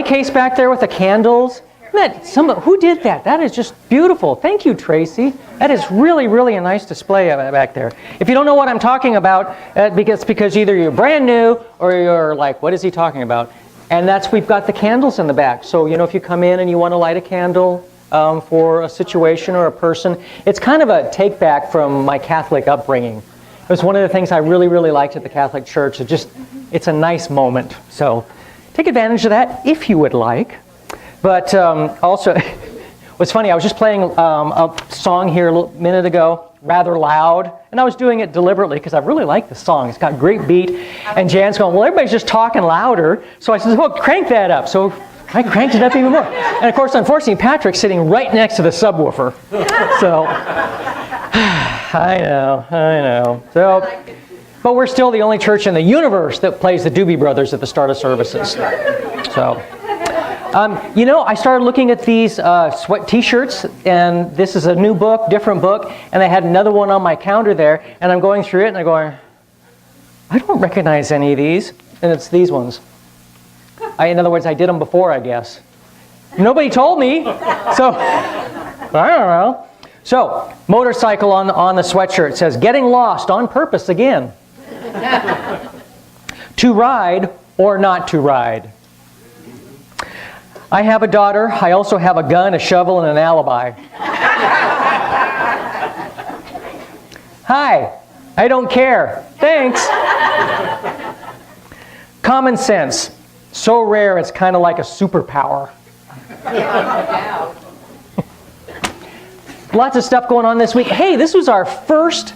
case back there with the candles. Who did that? That is just beautiful. Thank you, Tracy. That is really, really a nice display of it back there. If you don't know what I'm talking about, because either you're brand new or you're like, what is he talking about? And we've got the candles in the back. So, if you come in and you want to light a candle for a situation or a person, it's kind of a take back from my Catholic upbringing. It was one of the things I really, really liked at the Catholic Church. It's a nice moment. So take advantage of that if you would like. But also, what's funny, I was just playing a song here a minute ago, rather loud, and I was doing it deliberately because I really like the song. It's got great beat, and Jan's going, well, everybody's just talking louder, so I said, well, crank that up. So I cranked it up even more. And of course, unfortunately, Patrick's sitting right next to the subwoofer. So, I know. So, but we're still the only church in the universe that plays the Doobie Brothers at the start of services. So. I started looking at these sweat T-shirts, and this is a new book, different book, and I had another one on my counter there, and I'm going through it, and I'm going, I don't recognize any of these, and it's these ones. In other words, I did them before, I guess. Nobody told me, so I don't know. So, motorcycle on the sweatshirt says, getting lost on purpose again. To ride or not to ride. I have a daughter. I also have a gun, a shovel, and an alibi. Hi. I don't care. Thanks. Common sense. So rare, it's kind of like a superpower. Lots of stuff going on this week. Hey, this was our first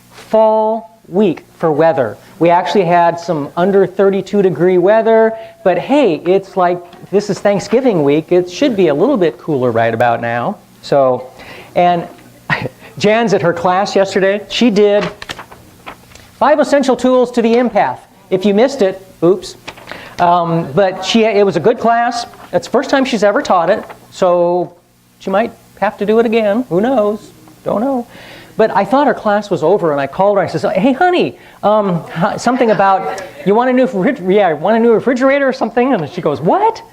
fall week for weather. We actually had some under 32 degree weather, but hey, it's like this is Thanksgiving week. It should be a little bit cooler right about now. So, and Jan's at her class yesterday. She did 5 essential tools to the empath. If you missed it, oops. But it was a good class. It's the first time she's ever taught it, so she might have to do it again. Who knows? Don't know. But I thought her class was over, and I called her. I said, "Hey, honey, something about you want a new refrigerator or something?" And she goes, "What?"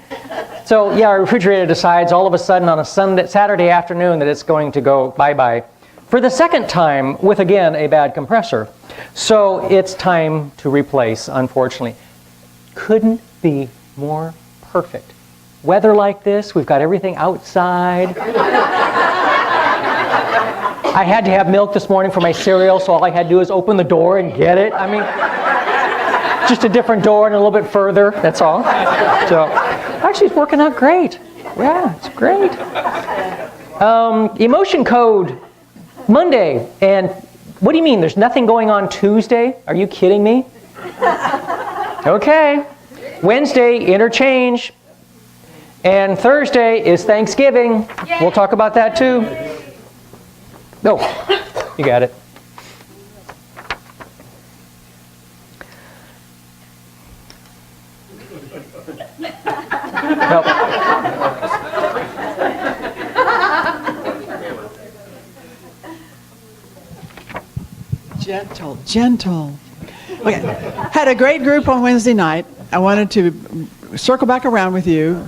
So yeah, our refrigerator decides all of a sudden on a Saturday afternoon that it's going to go bye-bye for the second time with again a bad compressor. So it's time to replace. Unfortunately, couldn't be more perfect. Weather like this, we've got everything outside. I had to have milk this morning for my cereal, so all I had to do is open the door and get it. I mean, just a different door and a little bit further, that's all. So, actually, it's working out great. Yeah, it's great. Emotion code, Monday. And what do you mean, there's nothing going on Tuesday? Are you kidding me? Okay. Wednesday, interchange. And Thursday is Thanksgiving. Yay. We'll talk about that too. No, you got it. Nope. Gentle. Okay. Had a great group on Wednesday night. I wanted to circle back around with you.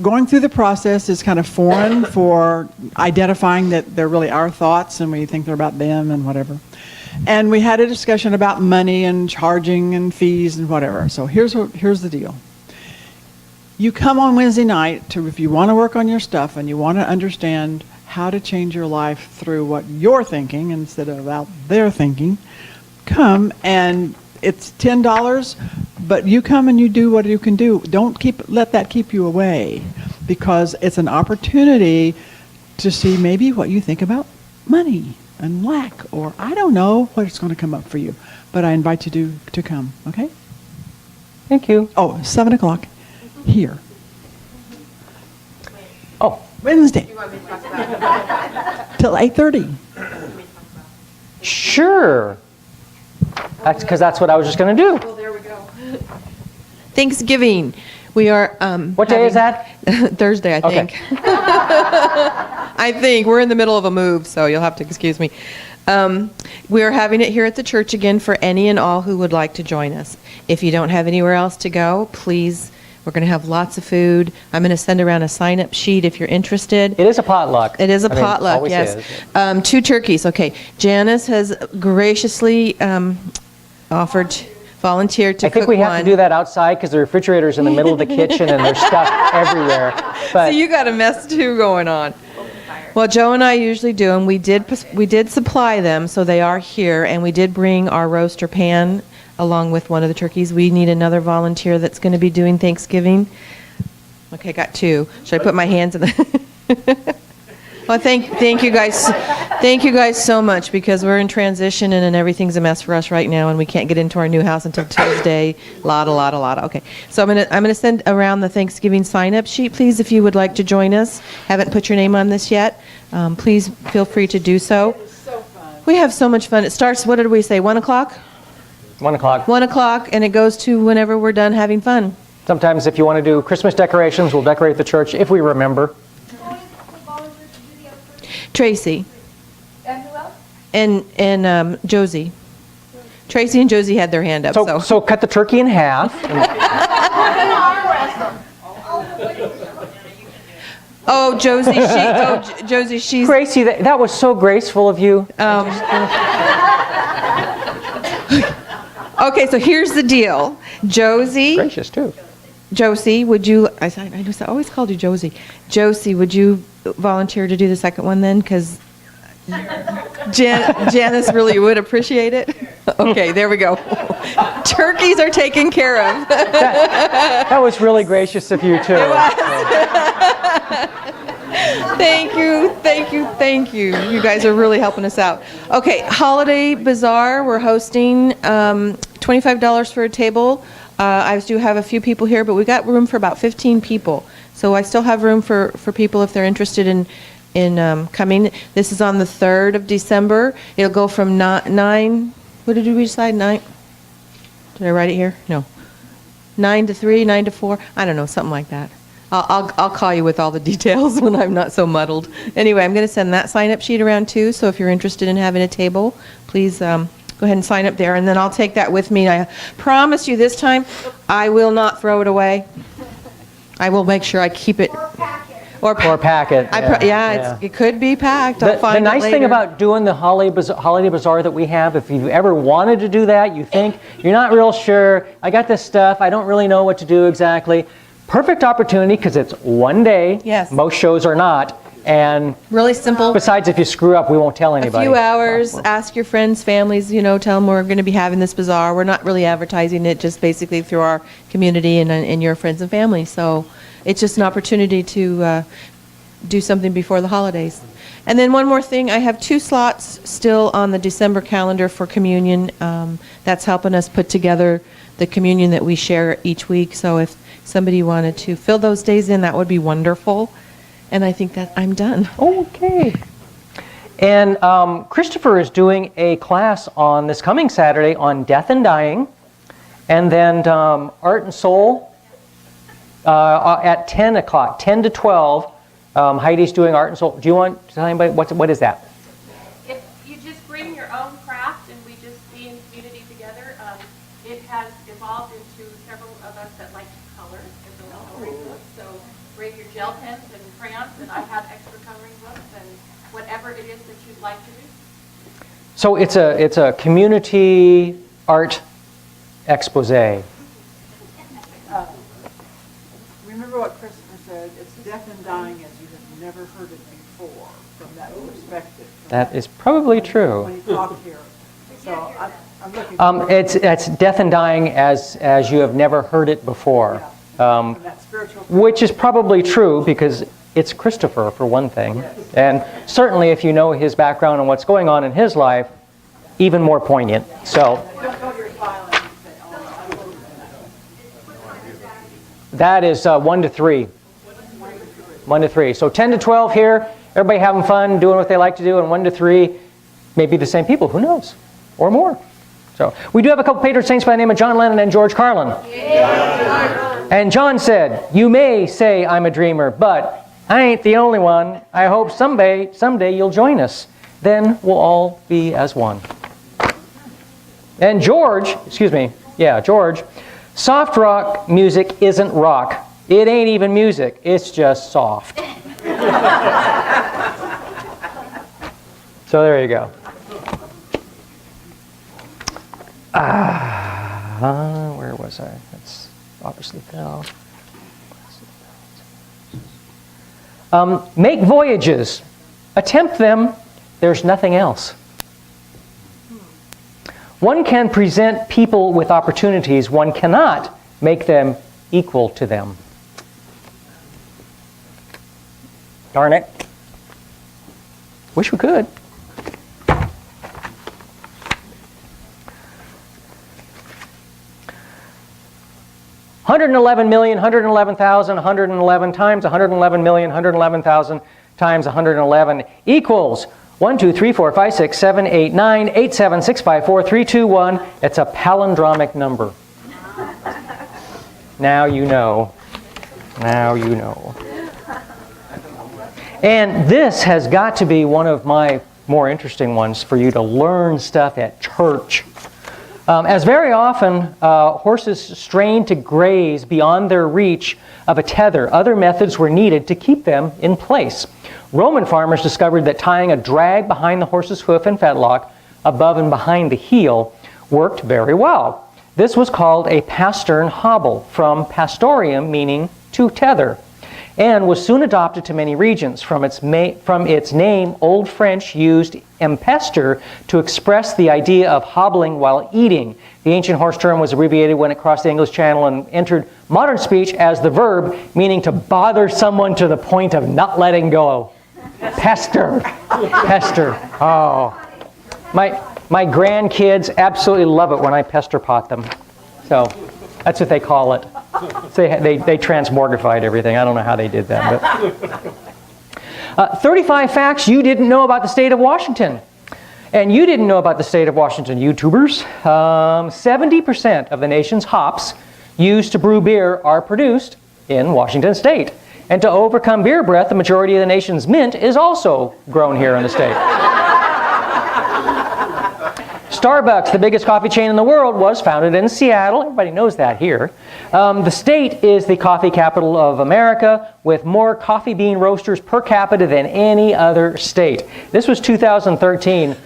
Going through the process is kind of foreign for identifying that they're really our thoughts and we think they're about them and whatever. And we had a discussion about money and charging and fees and whatever. So here's the deal. You come on Wednesday night if you want to work on your stuff and you want to understand how to change your life through what you're thinking instead of out there thinking, come, and it's $10, but you come and you do what you can do. Don't let that keep you away, because it's an opportunity to see maybe what you think about money and lack, or I don't know what's going to come up for you. But I invite you to come, okay? Thank you. Oh, 7 o'clock here. Oh, Wednesday. You want me to talk about Till 8:30. sure. That's because that's what I was just going to do. Well, there we go. Thanksgiving. We are. What day is that? Thursday, I think. Okay. I think we're in the middle of a move, so you'll have to excuse me. We are having it here at the church again for any and all who would like to join us. If you don't have anywhere else to go, please. We're going to have lots of food. I'm going to send around a sign-up sheet if you're interested. It is a potluck. It is a I mean, potluck, always yes. is. 2 turkeys, okay. Janice has graciously volunteered to I think cook we have one. to do that outside because the refrigerator's in the middle of the kitchen and there's stuff everywhere. So But you got a mess too going on. Well, Joe and I usually do them. We did supply them, so they are here, and we did bring our roaster pan along with one of the turkeys. We need another volunteer that's going to be doing Thanksgiving. Okay, got 2. Should I put my hands in the... Well, thank you guys. Thank you guys so much, because we're in transition and everything's a mess for us right now, and we can't get into our new house until Tuesday. Lot. Okay, so I'm gonna send around the Thanksgiving sign-up sheet. Please, if you would like to join us, haven't put your name on this yet, please feel free to do so. It was so fun. We have so much fun. It starts. What did we say? 1 o'clock. 1 o'clock. 1 o'clock, and it goes to whenever we're done having fun. Sometimes if you want to do Christmas decorations, we'll decorate the church if we remember. Tracy. And who else? And Josie. Tracy and Josie had their hand up. So cut the turkey in half. Oh, Josie, she's... Gracie, that was so graceful of you. Okay, so here's the deal. Gracious, too. Josie, would you... I always called you Josie. Josie, would you volunteer to do the second one then? Because Janice really would appreciate it. Okay, there we go. Turkeys are taken care of. That was really gracious of you, too. Thank you. You guys are really helping us out. Okay, Holiday Bazaar, we're hosting $25 for a table. I do have a few people here, but we got room for about 15 people. So I still have room for people if they're interested in coming. This is on the 3rd of December. It'll go from 9, what did we decide, 9? Did I write it here? No. 9 to 3, 9 to 4, I don't know, something like that. I'll call you with all the details when I'm not so muddled. Anyway, I'm going to send that sign-up sheet around too, so if you're interested in having a table, please go ahead and sign up there, and then I'll take that with me. I promise you this time, I will not throw it away. I will make sure I keep it. Or pack it. It could be packed. I'll find the nice it later. thing about doing the holiday bazaar that we have, if you've ever wanted to do that, you think, you're not real sure, I got this stuff, I don't really know what to do exactly. Perfect opportunity, because it's one day. Yes. Most shows are not. And really simple. Besides, if you screw up, we won't tell anybody. A few hours, ask your friends, families, tell them we're going to be having this bazaar. We're not really advertising it, just basically through our community and your friends and family. So it's just an opportunity to do something before the holidays. And then one more thing, I have 2 slots still on the December calendar for communion. That's helping us put together the communion that we share each week. So if somebody wanted to fill those days in, that would be wonderful. And I think that I'm done. Okay. And Christopher is doing a class on this coming Saturday on death and dying. And then Art and Soul at 10 o'clock, 10 to 12. Heidi's doing Art and Soul. Do you want to tell anybody what is that? If you just bring your own craft and we just be in community together, it has evolved into several of us that like to color as a coloring book. So bring your gel pens and crayons, and I have extra coloring books and whatever it is that you'd like to do. So it's a community art expose. Remember what Christopher said, it's death and dying as you have never heard it before, from that perspective. That is probably true. When he talked here. So I'm looking forward It's death and dying as you have never heard it before. from that spiritual Which is probably true because it's Christopher, for one thing. And certainly if you know his background and what's going on in his life, even more poignant. So Don't go to your file and say, oh, I wrote that that. is 1 to 3. 1 to 3. So 10 to 12 here, everybody having fun, doing what they like to do, and 1 to 3, maybe the same people, who knows, or more. So we do have a couple patron saints by the name of John Lennon and George Carlin. And John said, "You may say I'm a dreamer, but I ain't the only one. I hope someday you'll join us. Then we'll all be as one." And George Soft rock music isn't rock. It ain't even music. It's just soft. So there you go. Where was I? That's obviously fell. Make voyages. Attempt them. There's nothing else. One can present people with opportunities. One cannot make them equal to them. Darn it. Wish we could. $111,111,111 times 111,111,000 times 111 equals 1, 2, 3, 4, 5, 6, 7, 8, 9, 8, 7, 6, 5, 4, 3, 2, 1. It's a palindromic number. Now you know. Now you know. And this has got to be one of my more interesting ones for you to learn stuff at church. As very often, horses strained to graze beyond their reach of a tether, other methods were needed to keep them in place. Roman farmers discovered that tying a drag behind the horse's hoof and fetlock, above and behind the heel, worked very well. This was called a pastern hobble, from pastorium, meaning to tether, and was soon adopted to many regions. From its name, Old French used empester to express the idea of hobbling while eating. The ancient horse term was abbreviated when it crossed the English Channel and entered modern speech as the verb meaning to bother someone to the point of not letting go. Pester. Pester. Oh. My grandkids absolutely love it when I pester pot them. So that's what they call it. They transmogrified everything. I don't know how they did that. But 35 facts you didn't know about the state of Washington. And you didn't know about the state of Washington, YouTubers. 70% of the nation's hops used to brew beer are produced in Washington state. And to overcome beer breath, the majority of the nation's mint is also grown here in the state. Starbucks, the biggest coffee chain in the world, was founded in Seattle. Everybody knows that here. The state is the coffee capital of America, with more coffee bean roasters per capita than any other state. This was 2013.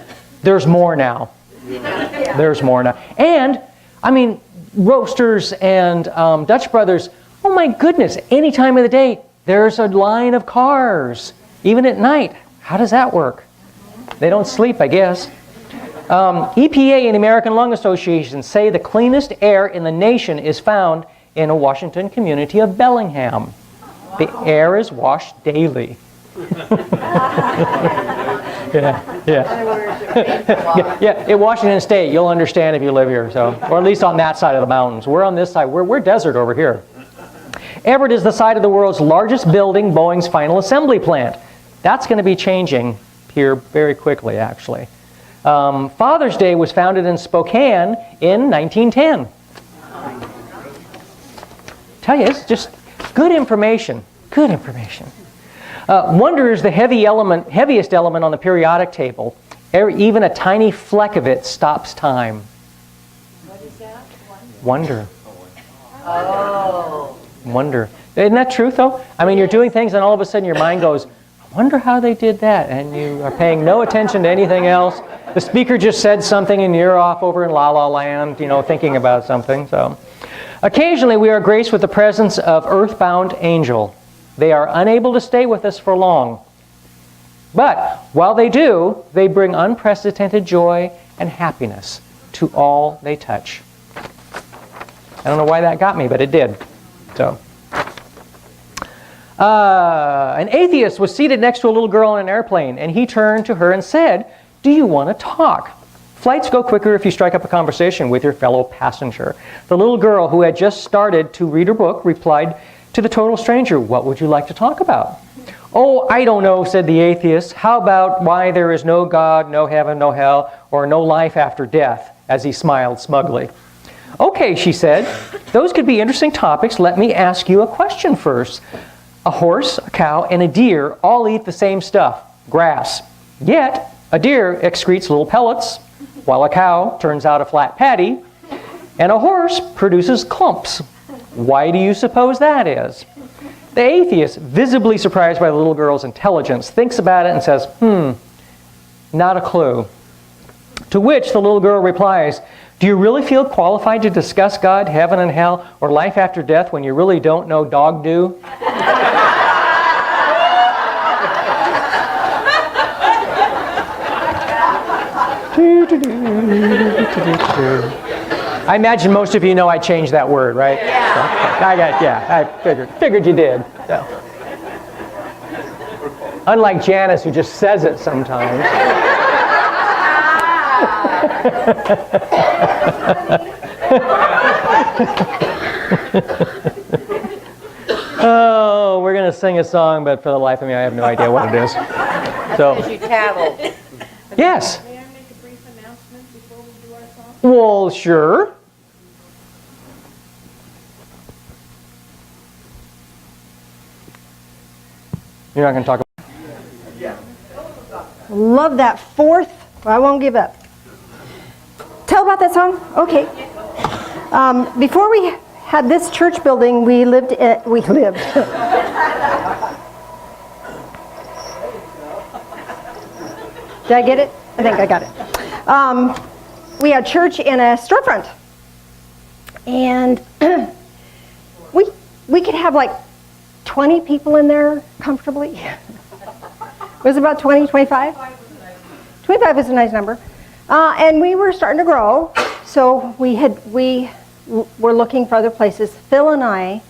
There's more now. There's more now. And, I mean, roasters and Dutch Brothers, oh my goodness, any time of the day, there's a line of cars, even at night. How does that work? They don't sleep, I guess. EPA and the American Lung Association say the cleanest air in the nation is found in a Washington community of Bellingham. The air is washed daily. Yeah, in Washington State, you'll understand if you live here, so, or at least on that side of the mountains. We're on this side. We're desert over here. Everett is the site of the world's largest building, Boeing's final assembly plant. That's going to be changing here very quickly, actually. Father's Day was founded in Spokane in 1910. Tell you, it's just good information. Good information. Wonder is the heaviest element on the periodic table. Even a tiny fleck of it stops time. What is that? Wonder. Oh. Wonder. Isn't that true, though? I mean, you're doing things and all of a sudden your mind goes, I wonder how they did that. And you are paying no attention to anything else. The speaker just said something and you're off over in La La Land, thinking about something. So, occasionally we are graced with the presence of earthbound angel. They are unable to stay with us for long. But while they do, they bring unprecedented joy and happiness to all they touch. I don't know why that got me, but it did. So, an atheist was seated next to a little girl in an airplane, and he turned to her and said, "Do you want to talk? Flights go quicker if you strike up a conversation with your fellow passenger." The little girl, who had just started to read her book, replied to the total stranger, "What would you like to talk about?" "Oh, I don't know," said the atheist. "How about why there is no God, no heaven, no hell, or no life after death?" as he smiled smugly. "Okay," she said, "those could be interesting topics. Let me ask you a question first. A horse, a cow, and a deer all eat the same stuff, grass. Yet, a deer excretes little pellets, while a cow turns out a flat patty, And a horse produces clumps. Why do you suppose that is? The atheist, visibly surprised by the little girl's intelligence, thinks about it and says, not a clue. To which the little girl replies, do you really feel qualified to discuss God, heaven and hell, or life after death when you really don't know dog do? I imagine most of you know I changed that word, right? Yeah. I figured you did. So. Unlike Janice, who just says it sometimes. Oh, we're going to sing a song, but for the life of me, I have no idea what it is. So. You tattle. Yes. May I make a brief announcement before we do our song? Well, sure. You're not going to talk about Love that fourth. I won't give up. Tell about that song? Okay. Before we had this church building, we lived. Did I get it? I think I got it. We had church in a storefront. And we could have like 20 people in there comfortably. It was about 20, 25? 25 is a nice number. And we were starting to grow, so we were looking for other places. Phil and I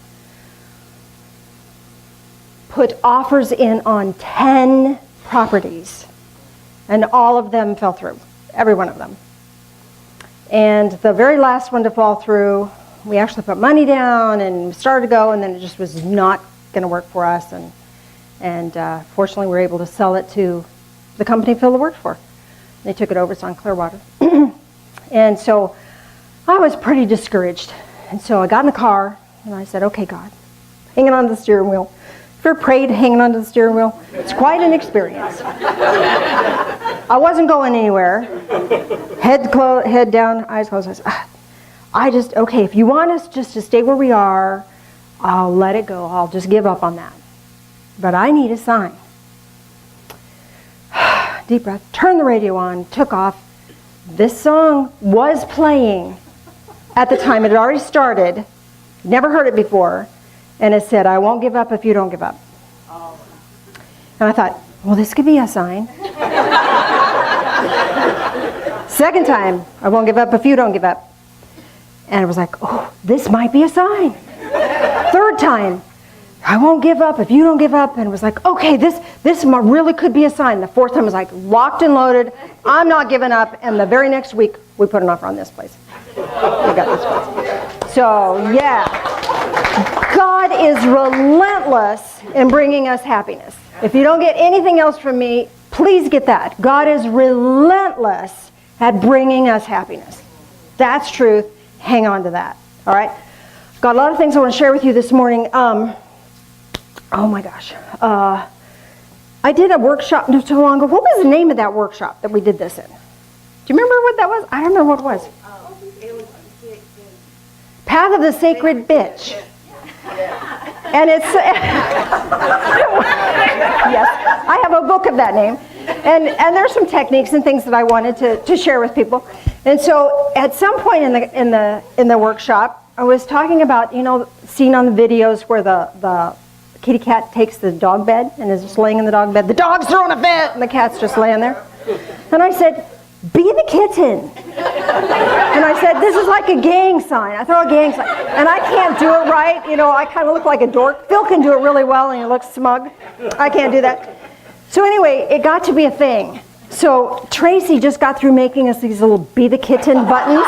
put offers in on 10 properties, and all of them fell through, every one of them. And the very last one to fall through, we actually put money down and started to go, and then it just was not going to work for us. And fortunately, we were able to sell it to the company Phil worked for. They took it over. It's on Clearwater. And so I was pretty discouraged. And so I got in the car, and I said, okay, God, hanging on to the steering wheel. If you're prayed hanging onto the steering wheel, it's quite an experience. I wasn't going anywhere. Head down, eyes closed. I said, okay, if you want us just to stay where we are, I'll let it go. I'll just give up on that. But I need a sign. Deep breath, turned the radio on, took off. This song was playing at the time. It had already started. Never heard it before. And it said, I won't give up if you don't give up. And I thought, well, this could be a sign. Second time, I won't give up if you don't give up. And it was like, oh, this might be a sign. Third time, I won't give up if you don't give up. And it was like, okay, this really could be a sign. The fourth time was like, locked and loaded. I'm not giving up. And the very next week, we put an offer on this place. We got this place. So, yeah. God is relentless in bringing us happiness. If you don't get anything else from me, please get that. God is relentless at bringing us happiness. That's truth. Hang on to that. All right? Got a lot of things I want to share with you this morning. Oh my gosh. I did a workshop not too long ago. What was the name of that workshop that we did this in? Do you remember what that was? I don't remember what it was. Path of the Sacred Bitch. And it's, yes, I have a book of that name. And there's some techniques and things that I wanted to share with people. And so at some point in the workshop, I was talking about, seen on the videos where the kitty cat takes the dog bed and is just laying in the dog bed. The dog's throwing a fit and the cat's just laying there. And I said, be the kitten. And I said, this is like a gang sign. I throw a gang sign. And I can't do it right. I kind of look like a dork. Phil can do it really well and he looks smug. I can't do that. So anyway, it got to be a thing. So Tracy just got through making us these little be the kitten buttons.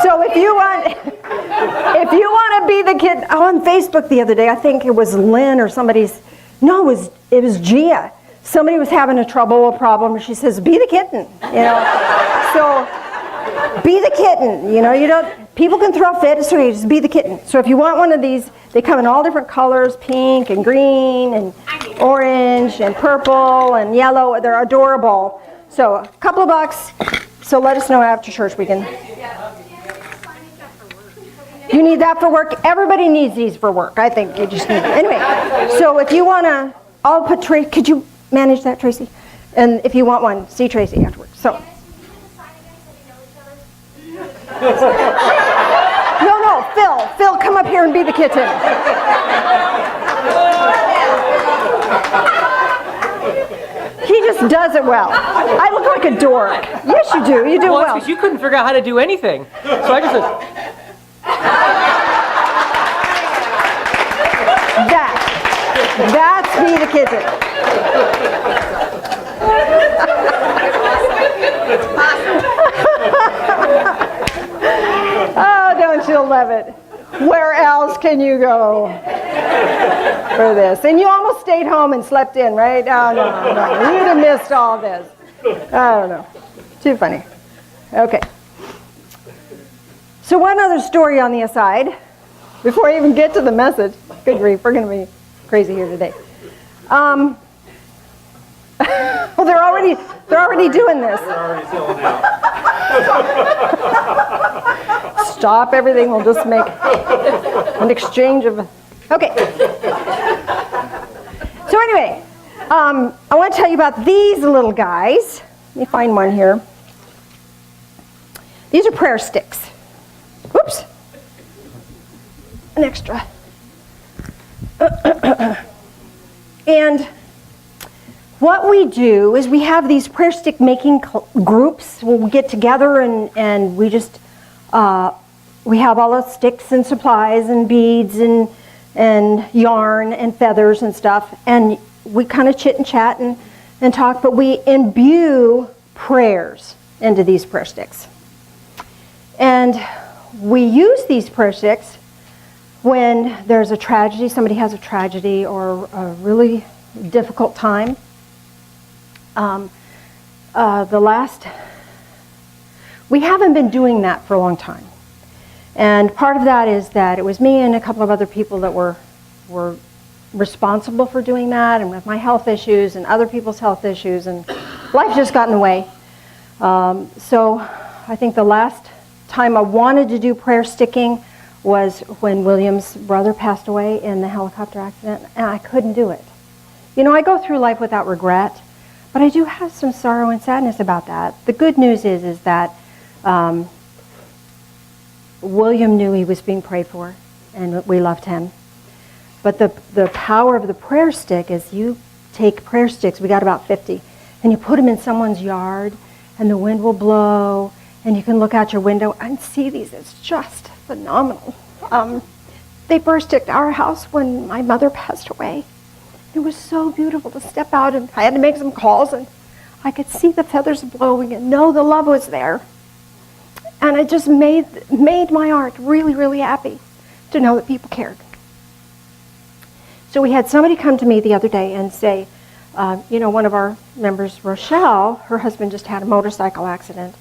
So if you want to be the kid, on Facebook the other day, I think it was Lynn or somebody's, no, it was Gia. Somebody was having a problem, and she says, be the kitten, So, be the kitten, people can throw a fit, so just be the kitten. So if you want one of these, they come in all different colors, pink and green and orange and purple and yellow. They're adorable. So a couple of bucks, So let us know after church. We can. You need that for work? Everybody needs these for work. I think you just need it. Anyway, so if you want to, I'll put Tracy. Could you manage that, Tracy? And if you want one, see Tracy afterwards. So. No, Phil. Phil, come up here and be the kitten. He just does it well. I look like a dork. Yes, you do. You do well. Because you couldn't figure out how to do anything. So I just said, That's me, the kitten. Oh, don't you love it? Where else can you go for this? And you almost stayed home and slept in, right? Oh, no. You'd have missed all this. I don't know. Too funny. Okay. So one other story on the aside, before I even get to the message. Good grief, we're going to be crazy here today. Well, they're already doing this. They're already selling out. Stop everything. We'll just make an exchange of. Okay. So anyway, I want to tell you about these little guys. Let me find one here. These are prayer sticks. Whoops. An extra. And what we do is we have these prayer stick making groups. We'll get together and we just, we have all the sticks and supplies and beads and yarn and feathers and stuff. And we kind of chit and chat and talk, but we imbue prayers into these prayer sticks. And we use these prayer sticks when there's a tragedy, somebody has a tragedy or a really difficult time. We haven't been doing that for a long time. And part of that is that it was me and a couple of other people that were responsible for doing that, and with my health issues and other people's health issues, and life just got in the way. So I think the last time I wanted to do prayer sticking was when William's brother passed away in the helicopter accident, and I couldn't do it. You know, I go through life without regret, but I do have some sorrow and sadness about that. The good news is that William knew he was being prayed for, and we loved him. But the power of the prayer stick is you take prayer sticks, we got about 50, and you put them in someone's yard, and the wind will blow, and you can look out your window and see these. It's just phenomenal. They first sticked our house when my mother passed away. It was so beautiful to step out, and I had to make some calls, and I could see the feathers blowing and know the love was there. And it just made my heart really, really happy to know that people cared. So we had somebody come to me the other day and say, one of our members, Rochelle, her husband just had a motorcycle accident.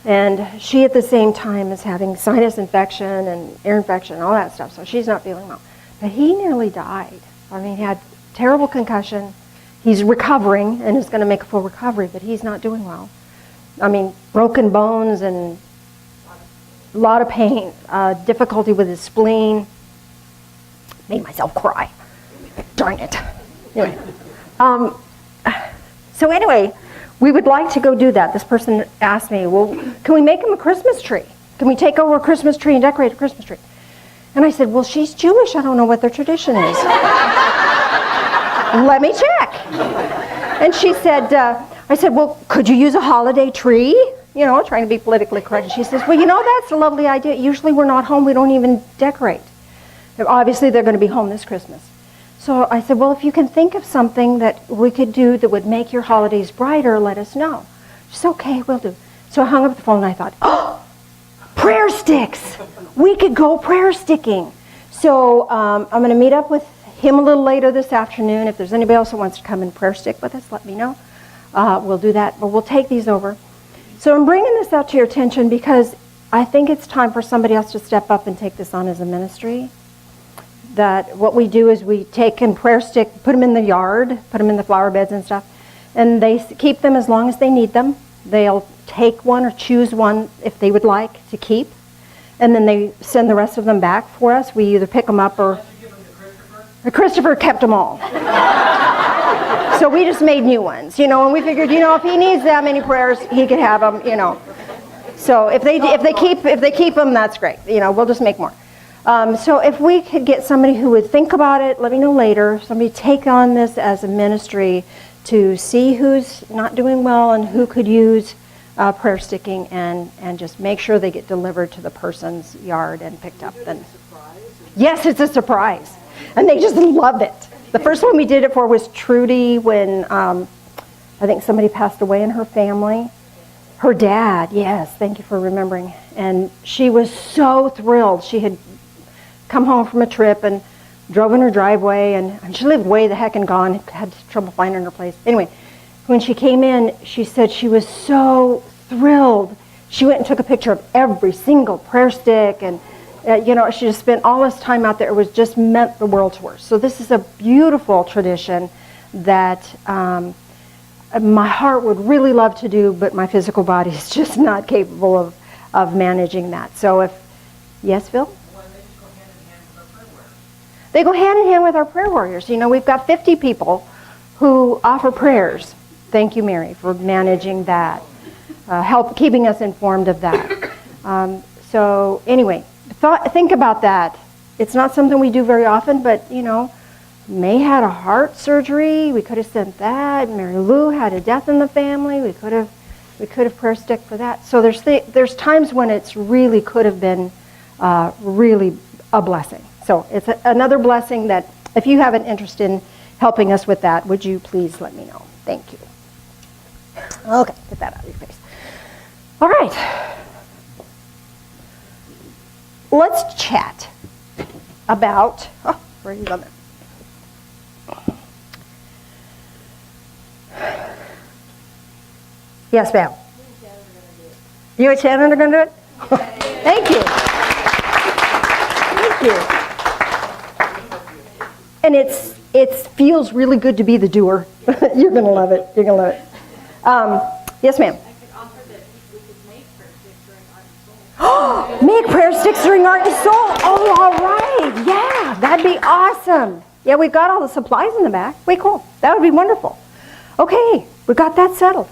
And she at the same time is having sinus infection and ear infection and all that stuff, so she's not feeling well. But he nearly died. I mean, he had terrible concussion. He's recovering and is going to make a full recovery, but he's not doing well. I mean, broken bones and a lot of pain, difficulty with his spleen. Made myself cry. Darn it. Anyway. So anyway, we would like to go do that. This person asked me, well, can we make him a Christmas tree? Can we take over a Christmas tree and decorate a Christmas tree? And I said, well, she's Jewish. I don't know what their tradition is. Let me check. And she said, I said, well, could you use a holiday tree? You know, trying to be politically correct. And she says, well, that's a lovely idea. Usually we're not home. We don't even decorate. Obviously, they're going to be home this Christmas. So I said, well, if you can think of something that we could do that would make your holidays brighter, let us know. She said, okay, we'll do. So I hung up the phone and I thought, oh, prayer sticks. We could go prayer sticking. So I'm going to meet up with him a little later this afternoon. If there's anybody else who wants to come and prayer stick with us, let me know. We'll do that, but we'll take these over. So I'm bringing this out to your attention because I think it's time for somebody else to step up and take this on as a ministry. That what we do is we take and prayer stick, put them in the yard, put them in the flower beds and stuff, and they keep them as long as they need them. They'll take one or choose one if they would like to keep. And then they send the rest of them back for us. We either pick them up or... Christopher kept them all. So we just made new ones, and we figured, if he needs that many prayers, he could have them, So if they keep them, that's great. We'll just make more. So if we could get somebody who would think about it, let me know later. Somebody take on this as a ministry to see who's not doing well and who could use prayer sticking, and just make sure they get delivered to the person's yard and picked up. Then, yes, it's a surprise, and they just love it. The first one we did it for was Trudy when I think somebody passed away in her family. Her dad, yes, thank you for remembering. And she was so thrilled. She had come home from a trip and drove in her driveway, and she lived way the heck and gone, had trouble finding her place. Anyway, when she came in, she said she was so thrilled. She went and took a picture of every single prayer stick, and she just spent all this time out there. It was just meant the world to her. So this is a beautiful tradition that my heart would really love to do, but my physical body is just not capable of managing that. So yes, Phil? They go hand in hand with our prayer warriors. We've got 50 people who offer prayers. Thank you, Mary, for managing that, keeping us informed of that. So anyway, think about that. It's not something we do very often, but May had a heart surgery. We could have sent that. Mary Lou had a death in the family. We could have prayer stick for that. So there's times when it's really could have been really a blessing. So it's another blessing that if you have an interest in helping us with that, would you please let me know? Thank you. Okay, get that out of your face. All right. Let's chat about, where are you going? Yes, ma'am. You and Shannon are going to do it? Thank you. Thank you. And it feels really good to be the doer. You're going to love it. You're going to love it. Yes, ma'am. I could offer that we could make prayer sticks during Art and Soul. Make prayer sticks during Art and Soul. Oh, all right. Yeah, that'd be awesome. Yeah, we've got all the supplies in the back. Way cool. That would be wonderful. Okay, we got that settled.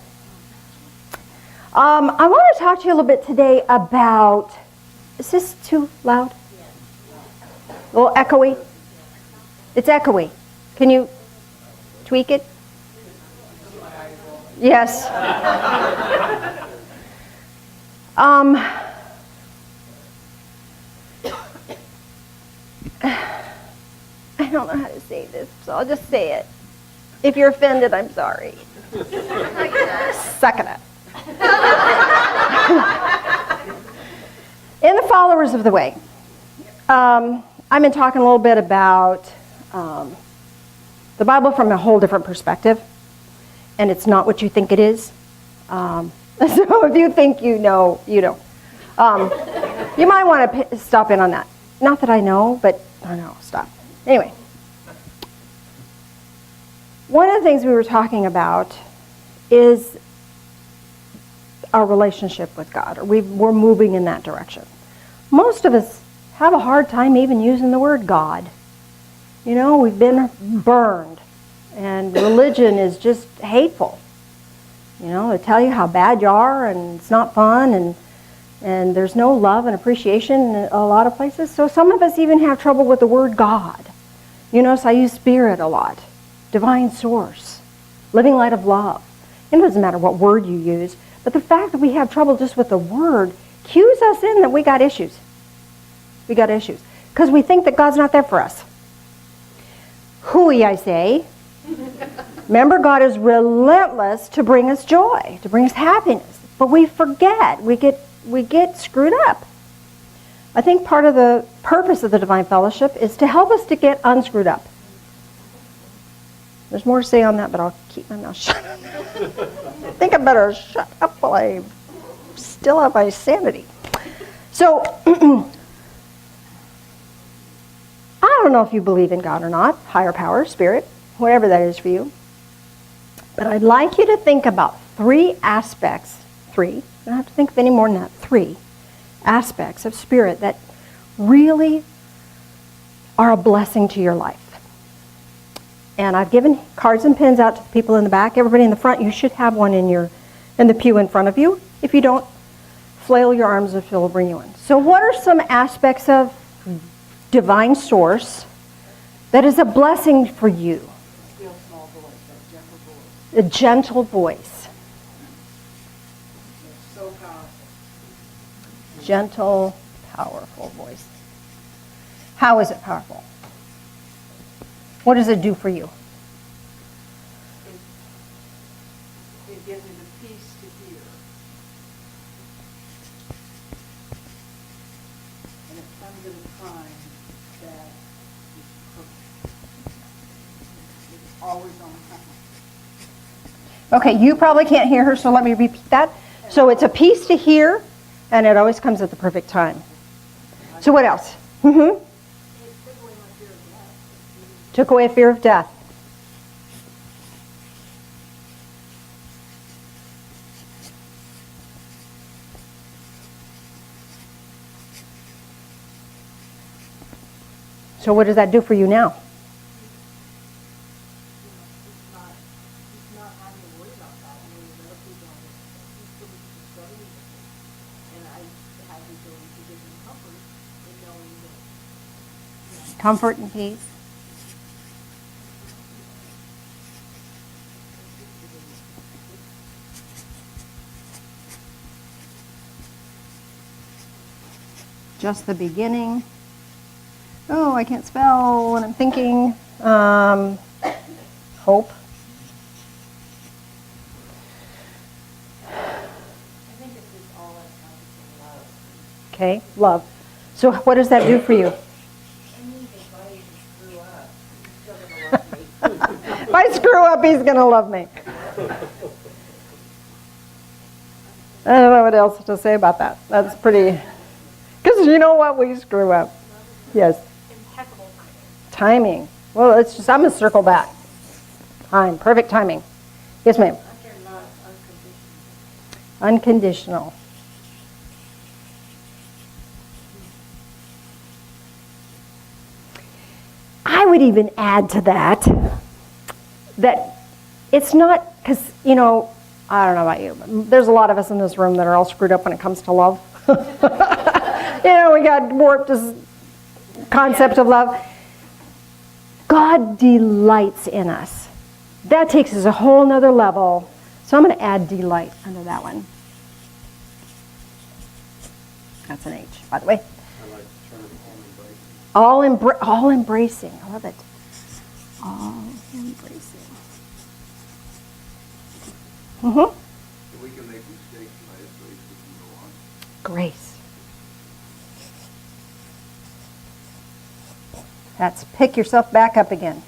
I want to talk to you a little bit today about, is this too loud? A little echoey? It's echoey. Can you tweak it? Yes. I don't know how to say this, so I'll just say it. If you're offended, I'm sorry. Suck it up. In the Followers of the Way, I've been talking a little bit about the Bible from a whole different perspective, and it's not what you think it is. So if you think you know, you know. You might want to stop in on that. Not that I know, but I know, stop. Anyway, one of the things we were talking about is our relationship with God, or we're moving in that direction. Most of us have a hard time even using the word God. We've been burned, and religion is just hateful. They tell you how bad you are, and it's not fun, and there's no love and appreciation in a lot of places. So some of us even have trouble with the word God. So I use spirit a lot, divine source, living light of love. It doesn't matter what word you use, but the fact that we have trouble just with the word cues us in that we got issues. We got issues. Because we think that God's not there for us. Hooey, I say. Remember, God is relentless to bring us joy, to bring us happiness. But we forget. We get screwed up. I think part of the purpose of the Divine Fellowship is to help us to get unscrewed up. There's more to say on that, but I'll keep my mouth shut. I think I better shut up while I still have my sanity. So, I don't know if you believe in God or not, higher power, spirit, whatever that is for you. But I'd like you to think about 3 aspects, three. You don't have to think of any more than that. 3 aspects of spirit that really are a blessing to your life. And I've given cards and pens out to the people in the back. Everybody in the front, you should have one in the pew in front of you. If you don't, flail your arms and Phil will bring you in. So what are some aspects of divine source that is a blessing for you? Still small voice, that gentle voice. A gentle voice. It's so powerful. Gentle, powerful voice. How is it powerful? What does it do for you? It gives me the peace to hear. And it comes at a time that is perfect. It's always on time. Okay, you probably can't hear her, so let me repeat that. So it's a peace to hear, and it always comes at the perfect time. So what else? Mm-hmm. Took away fear of death. So what does that do for you now? Comfort and peace. Just the beginning. Oh, I can't spell what I'm thinking. Hope. I think this is all encompassing love. Okay, love. So what does that do for you? I mean, if I even screw up, he's still gonna love me. If I screw up, he's going to love me. I don't know what else to say about that. That's pretty... Because you know what? We screw up. Yes. Impeccable timing. Timing. Well, it's just, I'm going to circle back. Time. Perfect timing. Yes, ma'am. Under love, unconditional. Unconditional. I would even add to that it's not, because, you know, I don't know about you, but there's a lot of us in this room that are all screwed up when it comes to love. You know, we got warped this concept of love. God delights in us. That takes us a whole nother level. So I'm going to add delight under that one. That's an H, by the way. I like the term all embracing. All embracing. I love it. All embracing. Mm-hmm. So we can make mistakes, but at least we can go on. Grace. That's pick yourself back up again.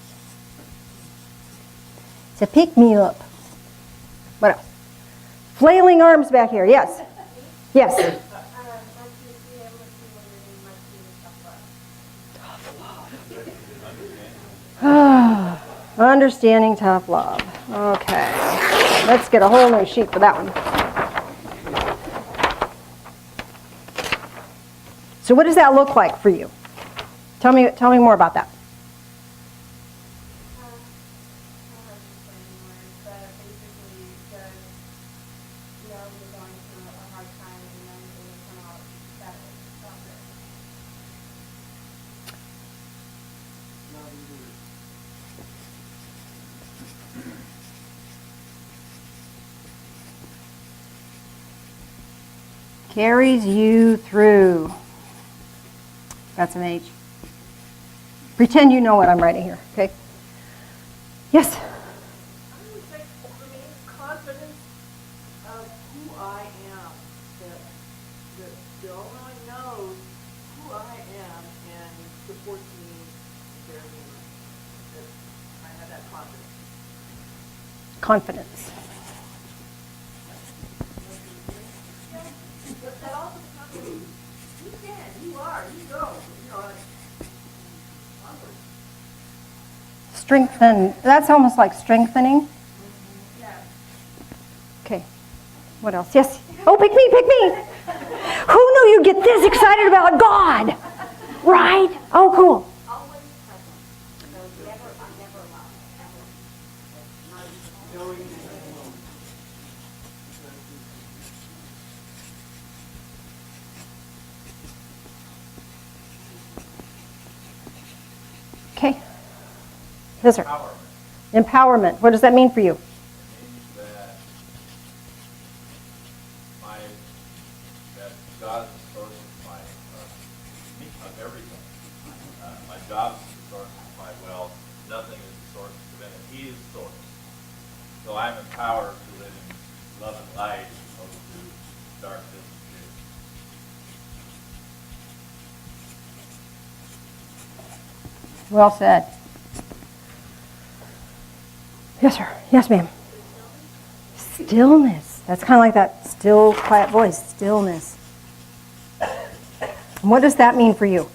It's a pick me up. What else? Flailing arms back here. Yes. Yes. Understanding tough love. Okay. Let's get a whole new sheet for that one. So what does that look like for you? Tell me more about that. Carries you through. That's an H. Pretend you know what I'm writing here, okay? Yes? I would say for me, it's confidence of who I am. That Bill really knows who I am and supports me very much. That I have that confidence. Confidence. But that also becomes, you can, you are, you go. You know, confidence. Strengthen. That's almost like strengthening. Yeah. Okay. What else? Yes. Oh, pick me, pick me. Who knew you'd get this excited about God? Right? Oh, cool. Okay. Yes, sir. Empowerment. What does that mean for you? That God is the source of of everything. My job is the source of my wealth. Nothing is the source of it. He is the source. So I'm empowered to live in love and light as opposed to darkness and fear. Well said. Yes, sir. Yes, ma'am. Stillness. That's kind of like that still, quiet voice. Stillness. And what does that mean for you?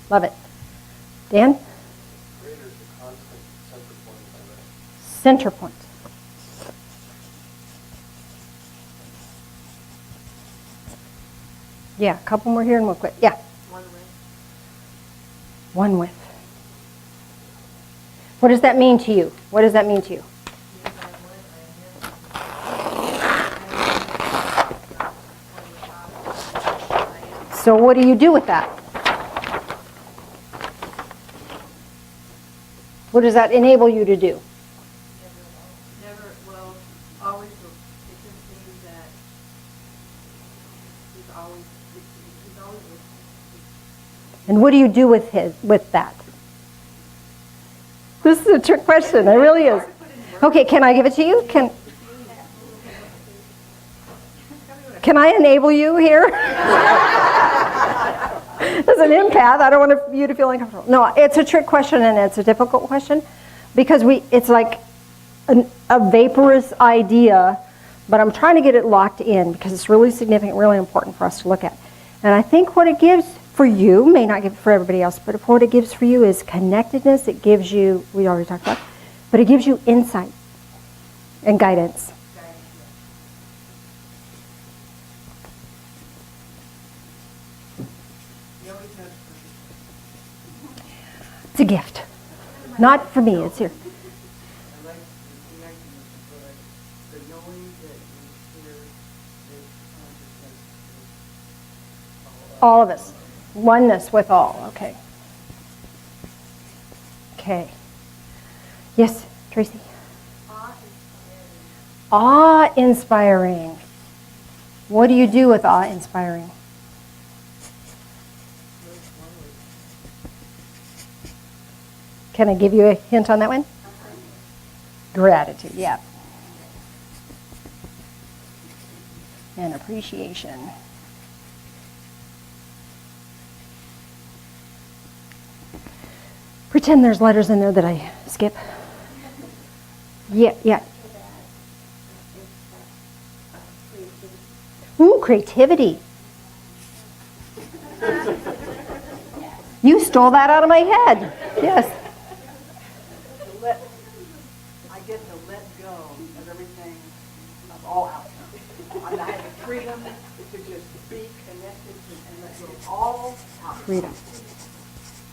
Love it. Dan? Center point. Yeah, a couple more here and we'll quit. Yeah. One with. What does that mean to you? What does that mean to you? So what do you do with that? What does that enable you to do? Always, it just means that he's always with me. And what do you do with that? This is a trick question. It really is. Okay, can I give it to you? Can I enable you here? As an empath, I don't want you to feel uncomfortable. No, it's a trick question and it's a difficult question because it's like a vaporous idea, but I'm trying to get it locked in because it's really significant, really important for us to look at. And I think what it gives for you, may not give it for everybody else, but what it gives for you is connectedness. It gives you, we already talked about, but it gives you insight and guidance. It's a gift. Not for me, it's here. I like the connectedness, but the knowing that you hear this consciousness is All of us. Oneness with all. Okay. Okay. Yes, Tracy? Awe-inspiring. What do you do with awe-inspiring? Can I give you a hint on that one? Gratitude, yeah. And appreciation. Pretend there's letters in there that I skip. Yeah. Ooh, creativity. You stole that out of my head. Yes. I get to let go of everything, of all outcomes. I have the freedom to just be connected and let go of all outcomes. Freedom.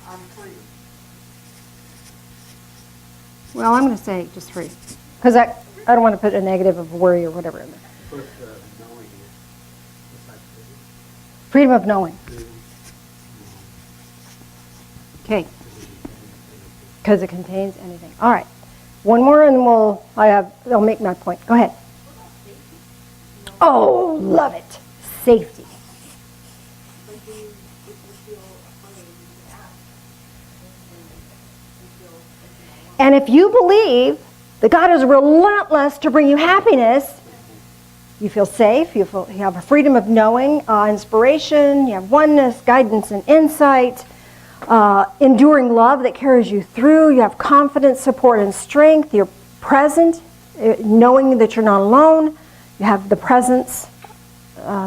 I'm free. Well, I'm going to say just free. Because I don't want to put a negative of worry or whatever in there. Freedom of knowing. Okay. Because it contains anything. All right. One more and I'll make my point. Go ahead. Oh, love it. Safety. And if you believe that God is relentless to bring you happiness, you feel safe, you have a freedom of knowing, inspiration, you have oneness, guidance, and insight, enduring love that carries you through, you have confidence, support, and strength, you're present, knowing that you're not alone, you have the presence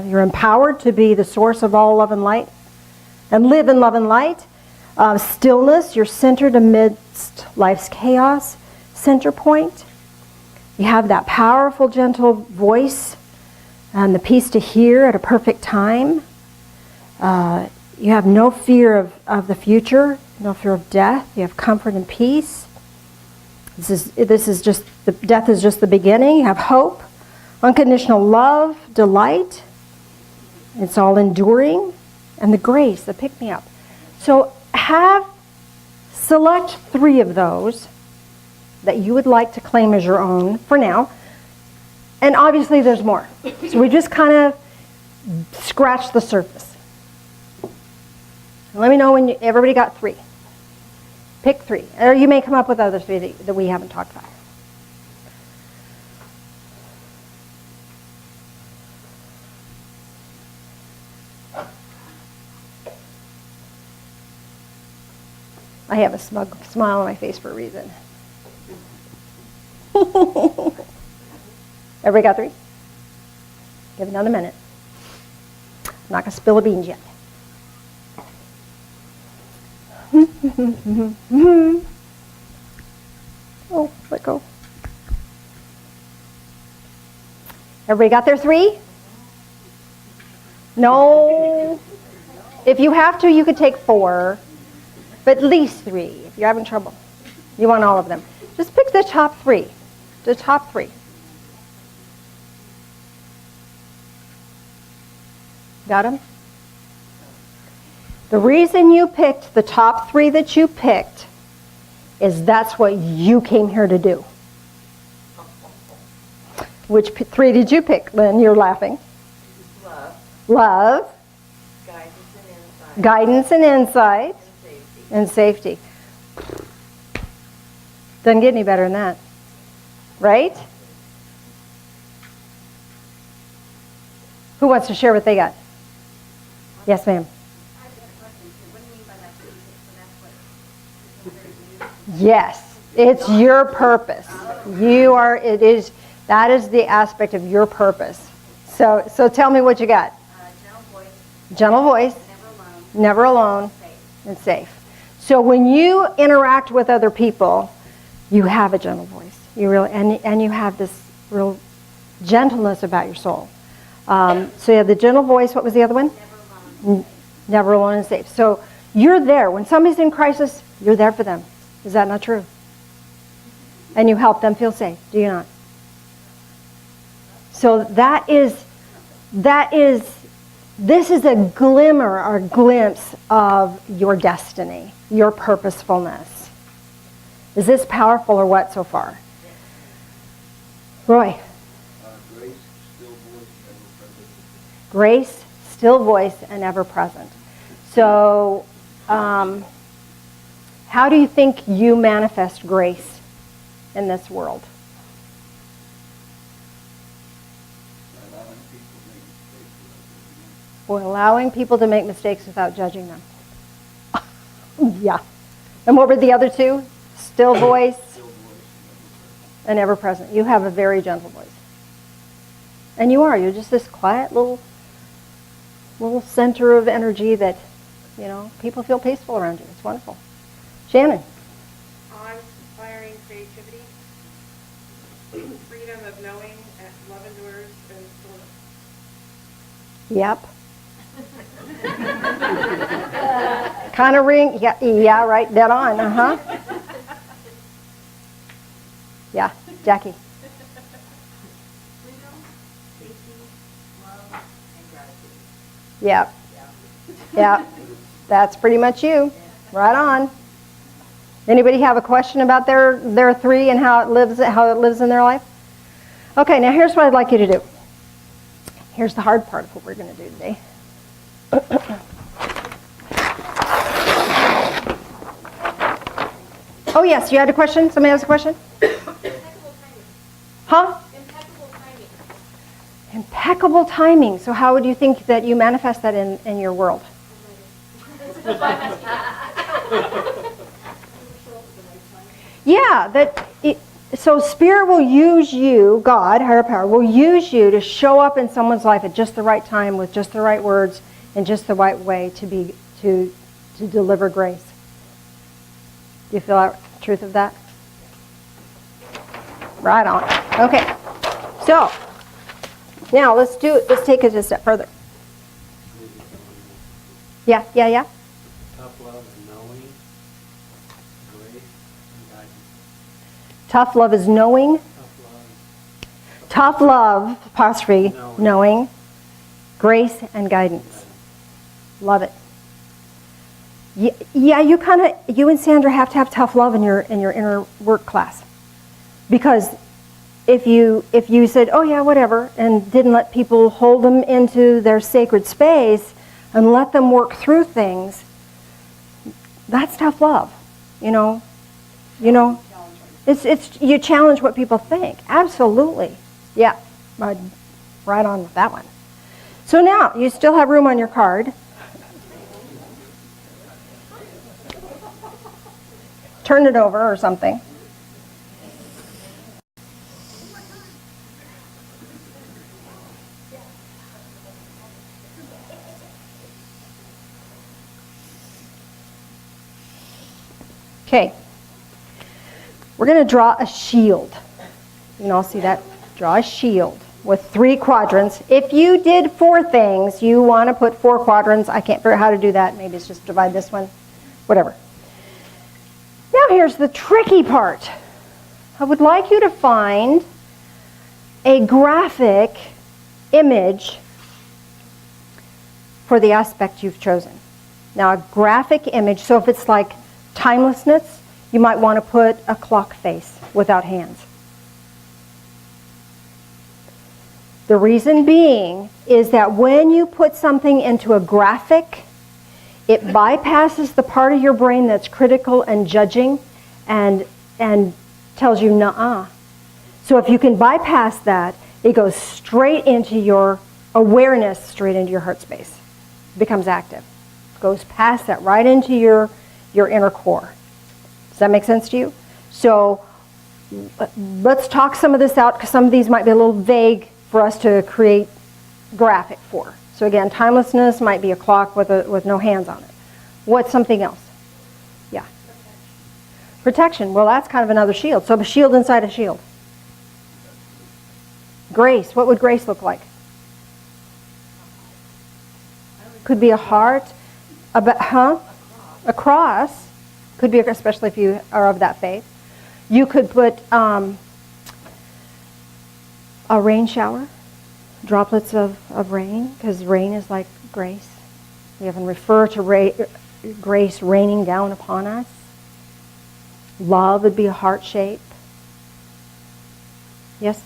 You're empowered to be the source of all love and light and live in love and light. Stillness, you're centered amidst life's chaos. Center point. You have that powerful, gentle voice and the peace to hear at a perfect time. You have no fear of the future, no fear of death. You have comfort and peace. This is just, death is just the beginning. You have hope, unconditional love, delight. It's all enduring. And the grace, the pick-me-up. So select 3 of those that you would like to claim as your own for now. And obviously there's more. So we just kind of scratched the surface. Let me know when everybody got 3. Pick 3. Or you may come up with other 3 that we haven't talked about. I have a smug smile on my face for a reason. Everybody got 3? Give it another minute. I'm not going to spill the beans yet. Oh, let go. Everybody got their 3? No. If you have to, you could take 4. But at least 3 if you're having trouble. You want all of them. Just pick the top 3. The top 3. Got them? The reason you picked the top 3 that you picked is that's what you came here to do. Which 3 did you pick, Lynn? You're laughing. Love, Love, guidance and insight, guidance and insight, and safety. and safety. Doesn't get any better than that. Right? Who wants to share what they got? Yes, ma'am. Yes, it's your purpose. That is the aspect of your purpose. So tell me what you got. Gentle voice, never alone, and safe. So when you interact with other people, you have a gentle voice. You really, and you have this real gentleness about your soul. So you have the gentle voice. What was the other one? Never alone and safe. So you're there. When somebody's in crisis, you're there for them. Is that not true? And you help them feel safe, do you not? So this is a glimmer or glimpse of your destiny, your purposefulness. Is this powerful or what so far? Roy. Grace, still voice, and ever present. Grace, still voice, and ever present. So, how do you think you manifest grace in this world? Allowing people to make mistakes without judging them. For allowing people to make mistakes without judging them. Yeah. And what were the other 2? Still voice and ever present. You have a very gentle voice. And you're just this quiet little center of energy that, people feel peaceful around you. It's wonderful. Shannon. Awe-inspiring creativity, freedom of knowing, love endures, and stillness. Yep. Kind of ring. Yeah, right. Dead on. Uh-huh. Yeah, Jackie. Freedom, safety, love, and gratitude. Yep. Yep. That's pretty much you. Right on. Anybody have a question about their 3 and how it lives in their life? Okay, now here's what I'd like you to do. Here's the hard part of what we're going to do today. Oh yes, you had a question? Somebody has a question? Impeccable timing. Huh? Impeccable timing. Impeccable timing. So how would you think that you manifest that in your world? Yeah, So Spirit will use you, God, higher power, will use you to show up in someone's life at just the right time with just the right words in just the right way to deliver grace. Do you feel the truth of that? Right on. Okay. So now let's take it a step further. Yeah. Tough love is knowing, grace, and guidance. Tough love is knowing. Tough love, apostrophe, knowing, grace, and guidance. Love it. Yeah, you and Sandra have to have tough love in your inner work class, because if you said, oh yeah, whatever, and didn't let people hold them into their sacred space and let them work through things, that's tough love. You know, it's you challenge what people think. Absolutely, yeah, right on with that one. So now you still have room on your card. Turn it over or something. Okay. We're going to draw a shield. You can all see that. Draw a shield with 3 quadrants. If you did 4 things, you want to put 4 quadrants. I can't figure out how to do that. Maybe it's just divide this one. Whatever. Now here's the tricky part. I would like you to find a graphic image for the aspect you've chosen. Now a graphic image, so if it's like timelessness, you might want to put a clock face without hands. The reason being is that when you put something into a graphic, it bypasses the part of your brain that's critical and judging and tells you nuh-uh. So if you can bypass that, it goes straight into your awareness, straight into your heart space. It becomes active. It goes past that, right into your inner core. Does that make sense to you? So let's talk some of this out, because some of these might be a little vague for us to create graphic for. So again, timelessness might be a clock with no hands on it. What's something else? Yeah. Protection. Well, that's kind of another shield. So a shield inside a shield. Grace. What would grace look like? Could be a heart. A cross. Could be, especially if you are of that faith. You could put a rain shower. Droplets of rain, because rain is like grace. We often refer to grace raining down upon us. Love would be a heart shape. Yes?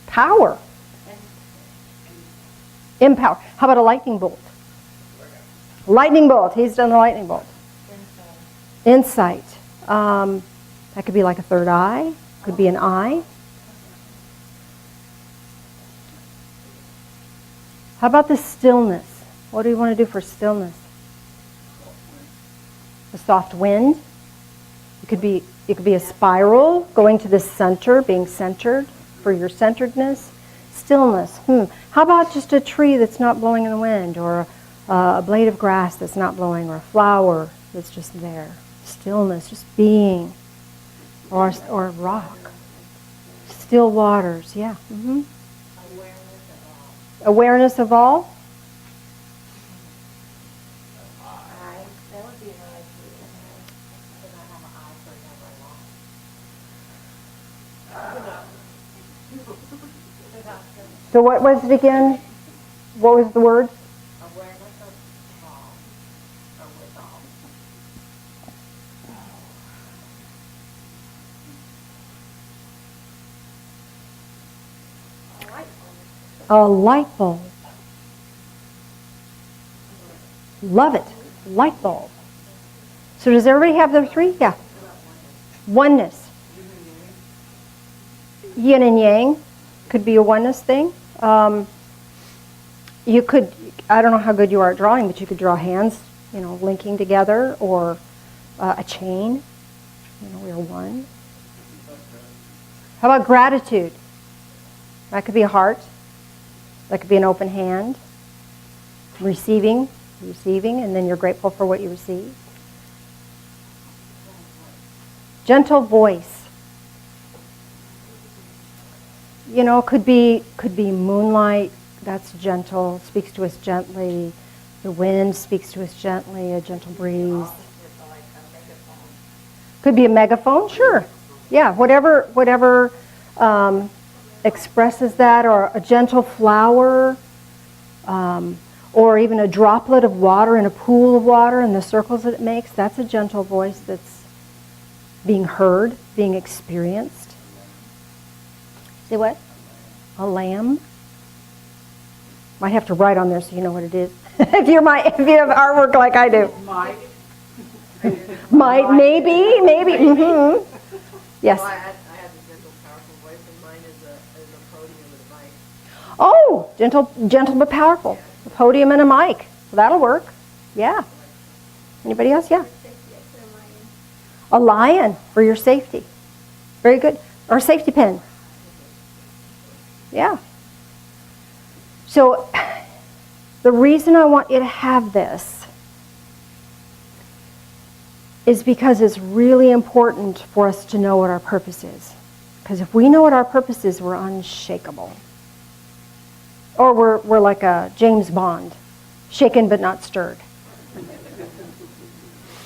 Power. Empower. How about a lightning bolt? Lightning bolt. He's done the lightning bolt. Insight. That could be like a third eye. Could be an eye. How about the stillness? What do you want to do for stillness? A soft wind. It could be a spiral going to the center, being centered for your centeredness. Stillness. How about just a tree that's not blowing in the wind, or a blade of grass that's not blowing, or a flower that's just there? Stillness, just being, or a rock. Still waters. Yeah. Mm-hmm. Awareness of all? That would be an eye because I have an eye for So what was it again? What was the word? awareness of all, or with all. A light bulb. Love it. Light bulb. So does everybody have their 3? Yeah. Oneness. Yin and yang could be a oneness thing. You could, I don't know how good you are at drawing, but you could draw hands, linking together, or a chain. We are one. How about gratitude? That could be a heart. That could be an open hand. Receiving, and then you're grateful for what you receive. Gentle voice. You know, could be moonlight. That's gentle. Speaks to us gently. The wind speaks to us gently. A gentle breeze. Could be a megaphone. Sure. Yeah. Whatever expresses that, or a gentle flower. Or even a droplet of water in a pool of water and the circles that it makes. That's a gentle voice that's being heard, being experienced. Say what? A lamb. Might have to write on there so you know what it is. if you have artwork like I do. Might, maybe. Mm-hmm. Yes. I have a gentle, powerful voice, and mine is a podium with a mic. Oh, gentle but powerful. A podium and a mic. Well, that'll work. Yeah. Anybody else? Yeah. A lion for your safety. Very good. Or a safety pin. Yeah. So the reason I want you to have this is because it's really important for us to know what our purpose is. Because if we know what our purpose is, we're unshakable. Or we're like a James Bond, shaken but not stirred.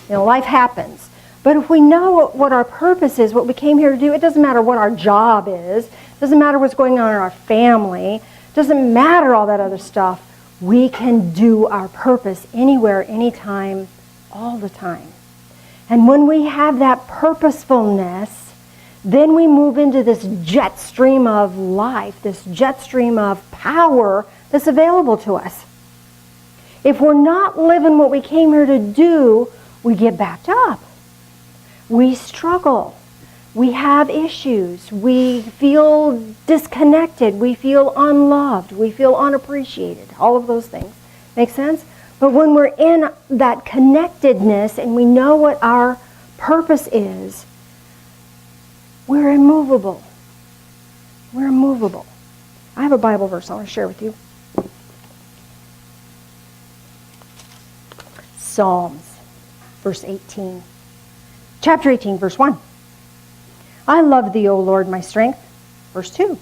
Life happens. But if we know what our purpose is, what we came here to do, it doesn't matter what our job is, it doesn't matter what's going on in our family, it doesn't matter all that other stuff. We can do our purpose anywhere, anytime, all the time. And when we have that purposefulness, then we move into this jet stream of life, this jet stream of power that's available to us. If we're not living what we came here to do, we get backed up. We struggle. We have issues. We feel disconnected. We feel unloved. We feel unappreciated. All of those things. Make sense? But when we're in that connectedness and we know what our purpose is, we're immovable. We're immovable. I have a Bible verse I want to share with you. Psalms, verse 18. Chapter 18, verse 1. I love thee, O Lord, my strength. Verse 2.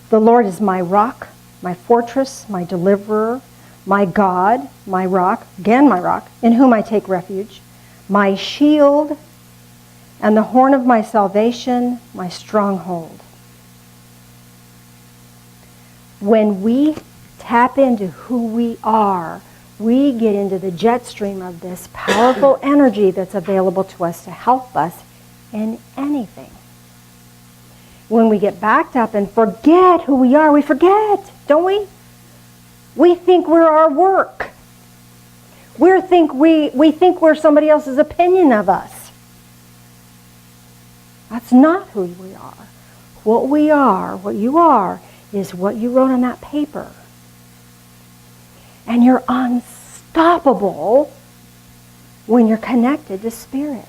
The Lord is my rock, my fortress, my deliverer, my God, my rock, again my rock, in whom I take refuge, my shield, and the horn of my salvation, my stronghold. When we tap into who we are, we get into the jet stream of this powerful energy that's available to us to help us in anything. When we get backed up and forget who we are, we forget, don't we? We think we're our work. We think we're somebody else's opinion of us. That's not who we are. What we are, what you are, is what you wrote on that paper. And you're unstoppable when you're connected to Spirit.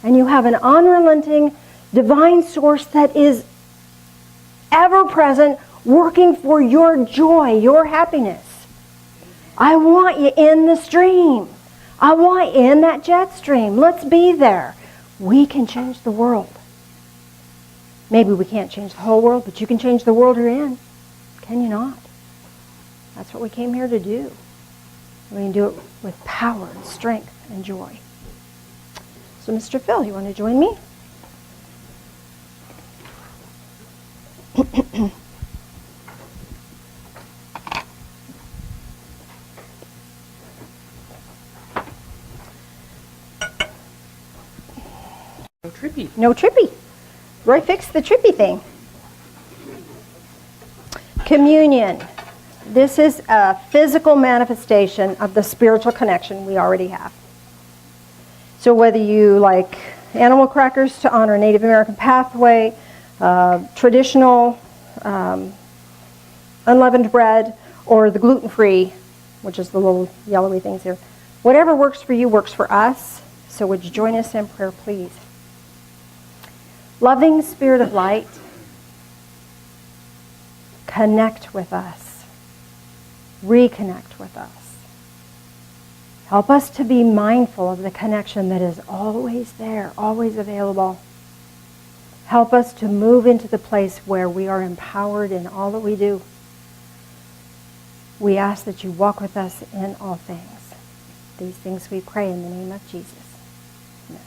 And you have an unrelenting divine source that is ever present, working for your joy, your happiness. I want you in the stream. I want you in that jet stream. Let's be there. We can change the world. Maybe we can't change the whole world, but you can change the world you're in. Can you not? That's what we came here to do. We can do it with power and strength and joy. So, Mr. Phil, you want to join me? No trippy. No trippy. Roy fixed the trippy thing. Communion. This is a physical manifestation of the spiritual connection we already have. So whether you like animal crackers to honor Native American pathway, traditional unleavened bread, or the gluten-free, which is the little yellowy things here, whatever works for you works for us. So would you join us in prayer, please? Loving Spirit of light, connect with us. Reconnect with us. Help us to be mindful of the connection that is always there, always available. Help us to move into the place where we are empowered in all that we do. We ask that you walk with us in all things. These things we pray in the name of Jesus. Amen.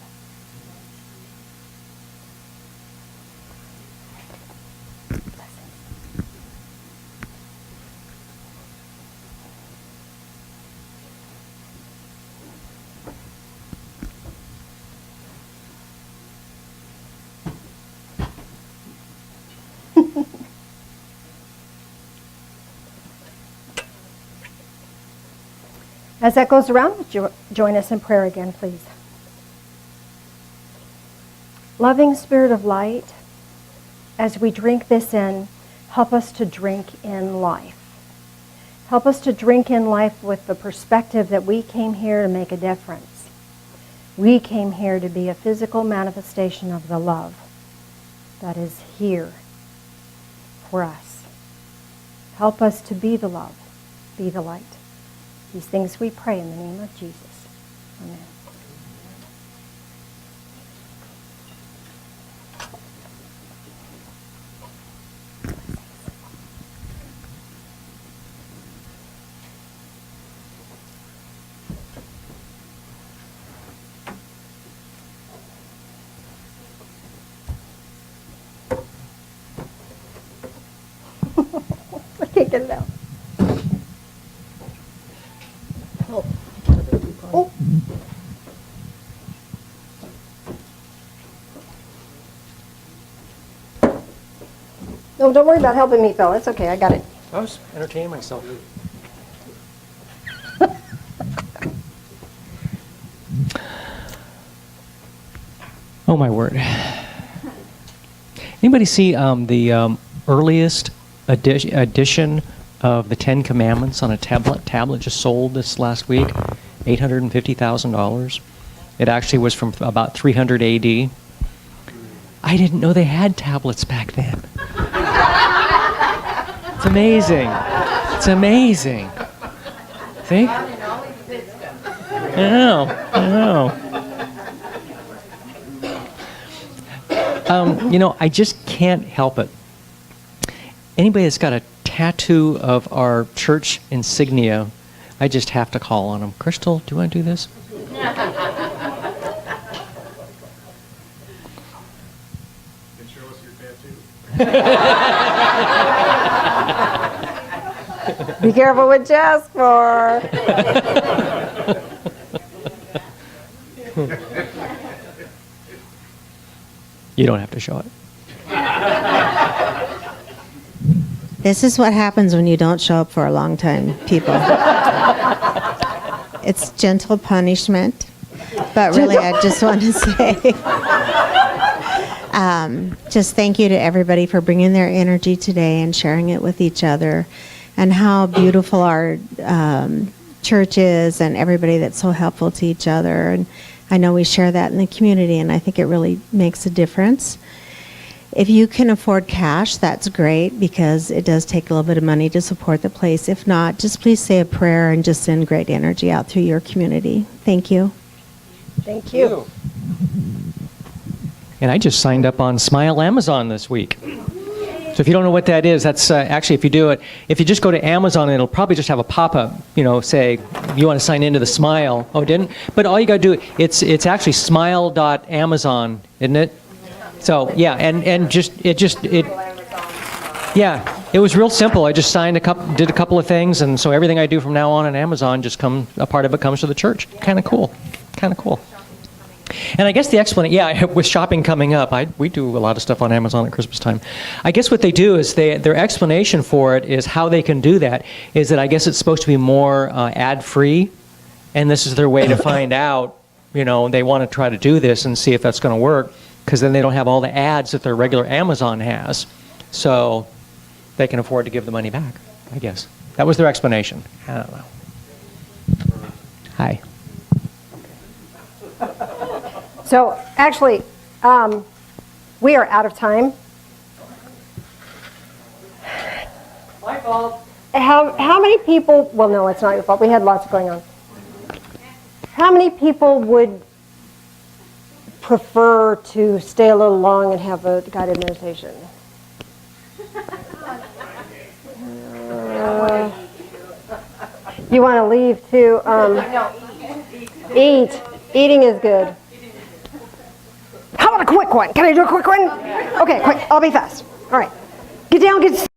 As that goes around, join us in prayer again, please. Loving Spirit of light, as we drink this in, help us to drink in life. Help us to drink in life with the perspective that we came here to make a difference. We came here to be a physical manifestation of the love that is here for us. Help us to be the love, be the light. These things we pray in the name of Jesus. Amen. I can't get it out. Oh. No, don't worry about helping me, Phil. It's okay. I got it. I was entertaining myself. Oh, my word. Anybody see the earliest edition of the Ten Commandments on a tablet? Tablet just sold this last week, $850,000. It actually was from about 300 AD. I didn't know they had tablets back then. It's amazing. It's amazing. See? I know. I know. I just can't help it. Anybody that's got a tattoo of our church insignia, I just have to call on them. Crystal, do you want to do this? Show us your tattoo. Be careful what you ask for. You don't have to show it. This is what happens when you don't show up for a long time, people. It's gentle punishment, but really I just want to say just thank you to everybody for bringing their energy today and sharing it with each other, and how beautiful our church is, and everybody that's so helpful to each other. And I know we share that in the community, and I think it really makes a difference. If you can afford cash, that's great, because it does take a little bit of money to support the place. If not, just please say a prayer and just send great energy out through your community. Thank you. Thank you. And I just signed up on Smile Amazon this week. So if you don't know what that is, that's actually, if you do it, if you just go to Amazon, it'll probably just have a pop-up, say, you want to sign into the Smile. Oh, it didn't? But all you got to do, it's actually smile.amazon, isn't it? So, yeah, and yeah, it was real simple. I just did a couple of things, and so everything I do from now on Amazon a part of it comes to the church. Kind of cool. And I guess the explanation, with shopping coming up, we do a lot of stuff on Amazon at Christmas time. I guess what they do is their explanation for it is how they can do that is that I guess it's supposed to be more ad-free, and this is their way to find out, they want to try to do this and see if that's going to work, because then they don't have all the ads that their regular Amazon has, so they can afford to give the money back, I guess. That was their explanation. I don't know. Hi. So actually, We are out of time. My fault. How many people, well, no, it's not your fault. We had lots going on. How many people would prefer to stay a little long and have a guided meditation? You want to leave too? Eat. Eating is good. How about a quick one? Can I do a quick one? Okay, quick. I'll be fast. All right. Get down, get